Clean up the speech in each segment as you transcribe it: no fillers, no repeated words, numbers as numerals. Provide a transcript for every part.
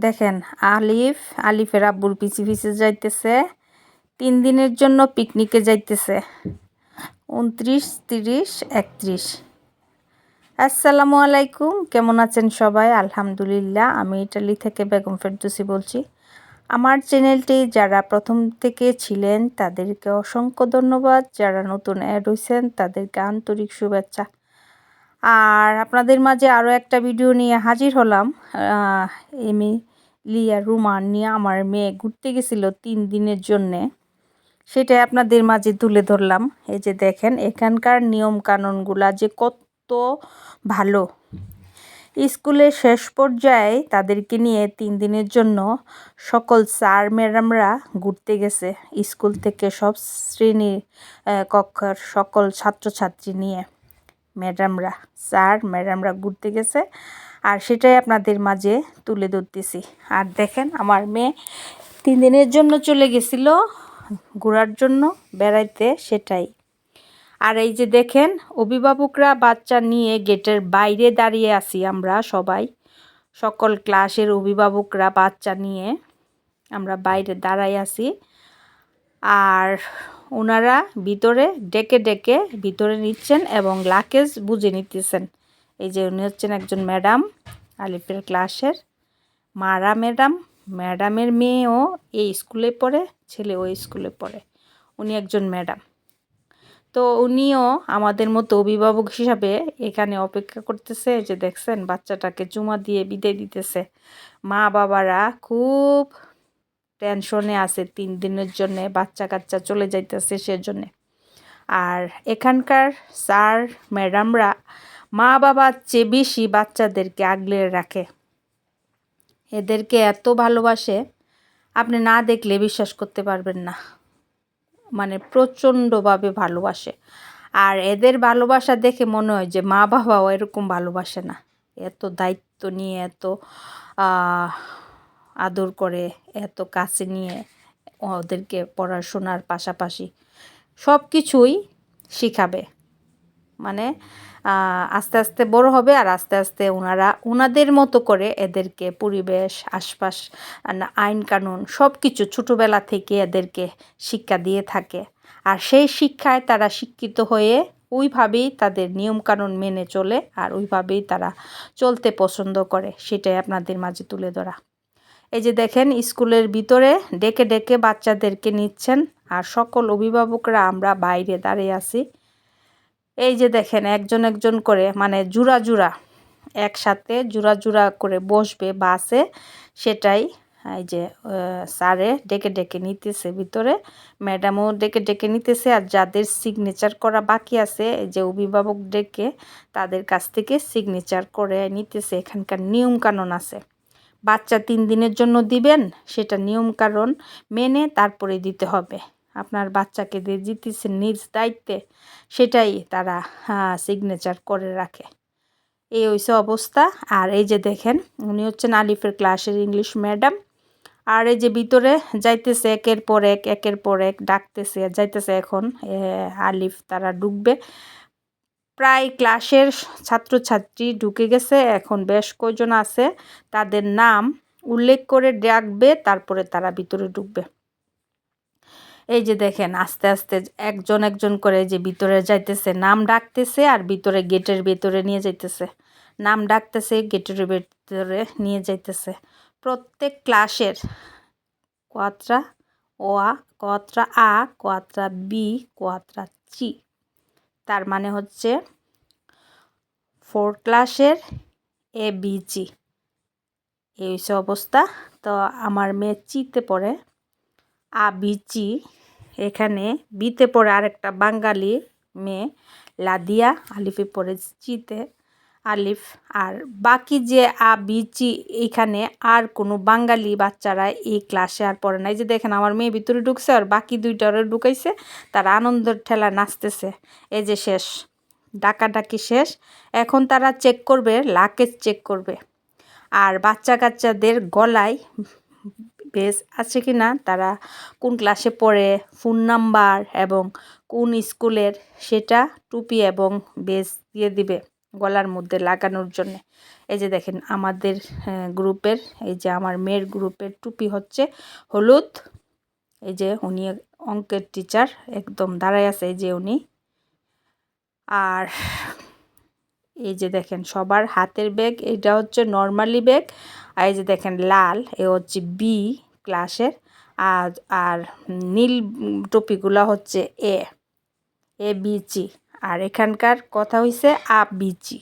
দেখেন আলিফের আব্বুর পিছে পিছে যাইতেছে 3 দিনের জন্য পিকনিকে যাইতেছে 29, 30, 31। আসসালামু আলাইকুম, কেমন আছেন সবাই? আলহামদুলিল্লাহ। আমি ইটালি থেকে বেগম ফেরদৌসী বলছি। আমার চ্যানেলটি যারা প্রথম থেকে ছিলেন তাদেরকে অসংখ্য ধন্যবাদ, যারা নতুন অ্যাড হয়েছেন তাদেরকে আন্তরিক শুভেচ্ছা। আর আপনাদের মাঝে আরও একটা ভিডিও নিয়ে হাজির হলাম। লিয়া রুমান নিয়ে আমার মেয়ে ঘুরতে গেছিল 3 দিনের জন্যে, সেটাই আপনাদের মাঝে তুলে ধরলাম। এই যে দেখেন এখানকার নিয়ম কানুনগুলা যে কত ভালো। স্কুলের শেষ পর্যায়ে তাদেরকে নিয়ে 3 দিনের জন্য সকল স্যার ম্যাডামরা ঘুরতে গেছে, স্কুল থেকে সব শ্রেণীর কক্ষের সকল ছাত্রছাত্রী নিয়ে স্যার ম্যাডামরা ঘুরতে গেছে। আর সেটাই আপনাদের মাঝে তুলে ধরতেছি। আর দেখেন আমার মেয়ে 3 দিনের জন্য চলে গেছিল ঘোরার জন্য, বেড়াইতে, সেটাই। আর এই যে দেখেন অভিভাবকরা বাচ্চা নিয়ে গেটের বাইরে দাঁড়িয়ে আছি আমরা সবাই, সকল ক্লাসের অভিভাবকরা বাচ্চা নিয়ে আমরা বাইরে দাঁড়াই আছি। আর ওনারা ভিতরে ডেকে ডেকে ভিতরে নিচ্ছেন এবং লাকেজ বুঝে নিতেছেন। এই যে উনি হচ্ছেন একজন ম্যাডাম, আলিফের ক্লাসের মারা ম্যাডামের মেয়েও এই স্কুলে পড়ে, ছেলে ওই স্কুলে পড়ে। উনি একজন ম্যাডাম। তো উনিও আমাদের মতো অভিভাবক হিসাবে এখানে অপেক্ষা করতেছে। যে দেখছেন বাচ্চাটাকে চুমা দিয়ে বিদায় দিতেছে। মা বাবারা খুব টেনশনে আছে 3 দিনের জন্যে, বাচ্চা কাচ্চা চলে যাইতেছে সেজন্যে। আর এখানকার স্যার ম্যাডামরা মা বাবার চেয়ে বেশি বাচ্চাদেরকে আগলে রাখে, এদেরকে এত ভালোবাসে আপনি না দেখলে বিশ্বাস করতে পারবেন না। মানে প্রচণ্ডভাবে ভালোবাসে। আর এদের ভালোবাসা দেখে মনে হয় যে মা বাবাও এরকম ভালোবাসে না। এত দায়িত্ব নিয়ে, এত আদর করে, এত কাছে নিয়ে ওদেরকে পড়াশোনার পাশাপাশি সব কিছুই শিখাবে। মানে আস্তে আস্তে বড় হবে আর আস্তে আস্তে ওনাদের মতো করে এদেরকে পরিবেশ, আশপাশ, আইন কানুন সব কিছু ছোটোবেলা থেকে এদেরকে শিক্ষা দিয়ে থাকে। আর সেই শিক্ষায় তারা শিক্ষিত হয়ে ওইভাবেই তাদের নিয়মকানুন মেনে চলে আর ওইভাবেই তারা চলতে পছন্দ করে। সেটাই আপনাদের মাঝে তুলে ধরা। এই যে দেখেন স্কুলের ভিতরে ডেকে ডেকে বাচ্চাদেরকে নিচ্ছেন আর সকল অভিভাবকরা আমরা বাইরে দাঁড়িয়ে আছি। এই যে দেখেন একজন একজন করে, মানে জোড়া জোড়া একসাথে জোড়া জোড়া করে বসবে বাসে, সেটাই। এই যে স্যারে ডেকে ডেকে নিতেছে ভিতরে, ম্যাডামও ডেকে ডেকে নিতেছে। আর যাদের সিগনেচার করা বাকি আছে, এই যে অভিভাবক ডেকে তাদের কাছ থেকে সিগনেচার করে নিতেছে। এখানকার নিয়মকানুন আছে, বাচ্চা 3 দিনের জন্য দিবেন, সেটা নিয়মকানুন মেনে তারপরে দিতে হবে। আপনার বাচ্চাকে দিয়ে দিতেছেন নিজ দায়িত্বে, সেটাই তারা সিগনেচার করে রাখে। এই হইছে অবস্থা। আর এই যে দেখেন উনি হচ্ছেন আলিফের ক্লাসের ইংলিশ ম্যাডাম। আর এই যে ভিতরে যাইতেছে একের পর এক ডাকতেছে যাইতেছে। এখন আলিফ তারা ঢুকবে, প্রায় ক্লাসের ছাত্রছাত্রী ঢুকে গেছে। এখন বেশ কয়জন আছে, তাদের নাম উল্লেখ করে ডাকবে, তারপরে তারা ভিতরে ঢুকবে। এই যে দেখেন আস্তে আস্তে একজন একজন করে যে ভিতরে যাইতেছে, নাম ডাকতেছে আর ভিতরে গেটের ভেতরে নিয়ে যাইতেছে। নাম ডাকতেছে, গেটের ভেতরে নিয়ে যাইতেছে। প্রত্যেক ক্লাসের কোয়াত্রা ওয়া, কোয়াত্রা আ, কোয়াত্রা বি, কোয়াত্রা চি, তার মানে হচ্ছে 4 ক্লাসের ABC। এই হচ্ছে অবস্থা। তো আমার মেয়ে চিতে পড়ে আবিচি, এখানে বিতে পড়ে আরেকটা বাঙালি মেয়ে লাদিয়া, আলিফে পড়ে চিতে আলিফ। আর বাকি যে আবিচি, এইখানে আর কোনো বাঙালি বাচ্চারা এই ক্লাসে আর পড়ে না। এই যে দেখেন আমার মেয়ে ভিতরে ঢুকছে আর বাকি 2টারে ঢুকাইছে, তারা আনন্দের ঠেলা নাচতেছে। এই যে শেষ, ডাকাডাকি শেষ। এখন তারা চেক করবে, লাকেজ চেক করবে। আর বাচ্চা কাচ্চাদের গলায় বেজ আছে কি না, তারা কোন ক্লাসে পড়ে, ফোন নাম্বার এবং কোন স্কুলের, সেটা টুপি এবং বেজ দিয়ে দিবে গলার মধ্যে লাগানোর জন্য। এই যে দেখেন আমাদের গ্রুপের, এই যে আমার মেয়ের গ্রুপের টুপি হচ্ছে হলুদ। এই যে উনি অঙ্কের টিচার, একদম দাঁড়ায় আছে এই যে উনি। আর এই যে দেখেন সবার হাতের ব্যাগ, এটা হচ্ছে নর্মালি ব্যাগ। আর এই যে দেখেন লাল, এ হচ্ছে বি ক্লাসের। আর আর নীল টুপিগুলা হচ্ছে এ বিচি। আর এখানকার কথা হইছে আবিচি।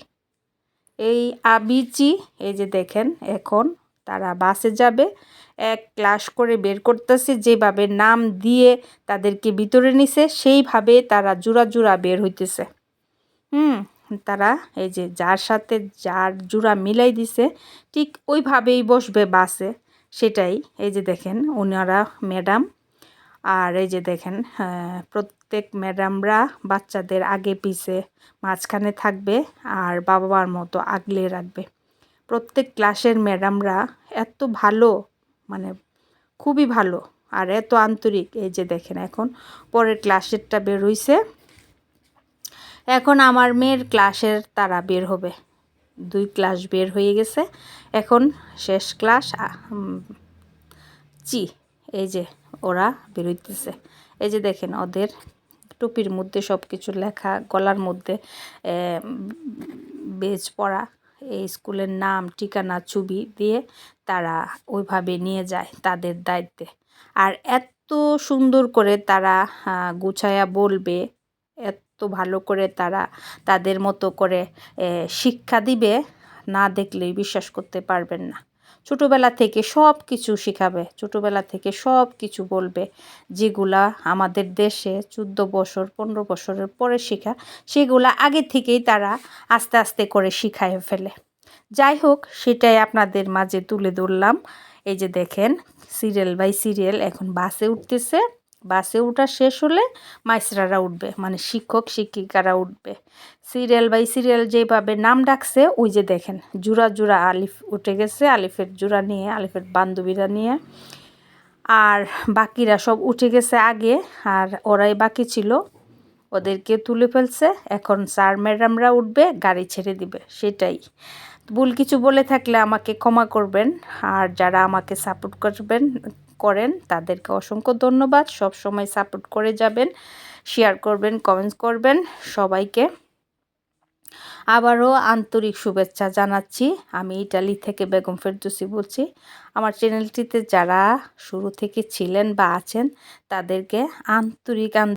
এই আবিচি, এই যে দেখেন এখন তারা বাসে যাবে। এক ক্লাস করে বের করতেছে, যেভাবে নাম দিয়ে তাদেরকে ভিতরে নিছে সেইভাবে তারা জোড়া জোড়া বের হইতেছে। তারা এই যে যার সাথে যার জোড়া মিলাই দিছে ঠিক ওইভাবেই বসবে বাসে, সেটাই। এই যে দেখেন ওনারা ম্যাডাম। আর এই যে দেখেন প্রত্যেক ম্যাডামরা বাচ্চাদের আগে পিছে মাঝখানে থাকবে আর বাবা মার মতো আগলে রাখবে। প্রত্যেক ক্লাসের ম্যাডামরা এত ভালো, মানে খুবই ভালো আর এত আন্তরিক। এই যে দেখেন এখন পরের ক্লাসেরটা বের হইছে। এখন আমার মেয়ের ক্লাসের তারা বের হবে, 2 ক্লাস বের হয়ে গেছে। এখন শেষ ক্লাস চি। এই যে ওরা বেরোইতেছে। এই যে দেখেন ওদের টুপির মধ্যে সব কিছু লেখা, গলার মধ্যে বেজ পরা, এই স্কুলের নাম ঠিকানা ছবি দিয়ে তারা ওইভাবে নিয়ে যায় তাদের দায়িত্বে। আর এত সুন্দর করে তারা গুছায়া বলবে, এত ভালো করে তারা তাদের মতো করে শিক্ষা দিবে, না দেখলেই বিশ্বাস করতে পারবেন না। ছোটোবেলা থেকে সব কিছু শেখাবে, ছোটোবেলা থেকে সব কিছু বলবে, যেগুলা আমাদের দেশে 14 বছর 15 বছরের পরে শেখা, সেগুলা আগে থেকেই তারা আস্তে আস্তে করে শিখায় ফেলে। যাই হোক, সেটাই আপনাদের মাঝে তুলে ধরলাম। এই যে দেখেন সিরিয়াল বাই সিরিয়াল এখন বাসে উঠতেছে। বাসে ওঠা শেষ হলে মাইসরারা উঠবে, মানে শিক্ষক শিক্ষিকারা উঠবে। সিরিয়াল বাই সিরিয়াল যেভাবে নাম ডাকছে, ওই যে দেখেন জোড়া জোড়া আলিফ উঠে গেছে, আলিফের জোড়া নিয়ে, আলিফের বান্ধবীরা নিয়ে। আর বাকিরা সব উঠে গেছে আগে, আর ওরাই বাকি ছিল, ওদেরকে তুলে ফেলছে। এখন স্যার ম্যাডামরা উঠবে, গাড়ি ছেড়ে দিবে, সেটাই। ভুল কিছু বলে থাকলে আমাকে ক্ষমা করবেন। আর যারা আমাকে সাপোর্ট করেন তাদেরকে অসংখ্য ধন্যবাদ। সব সময় সাপোর্ট করে যাবেন, শেয়ার করবেন, কমেন্টস করবেন। সবাইকে আবারও আন্তরিক শুভেচ্ছা জানাচ্ছি। আমি ইটালি থেকে বেগম ফেরদৌসী বলছি। আমার চ্যানেলটিতে যারা শুরু থেকে ছিলেন বা আছেন তাদেরকে আন্তরিক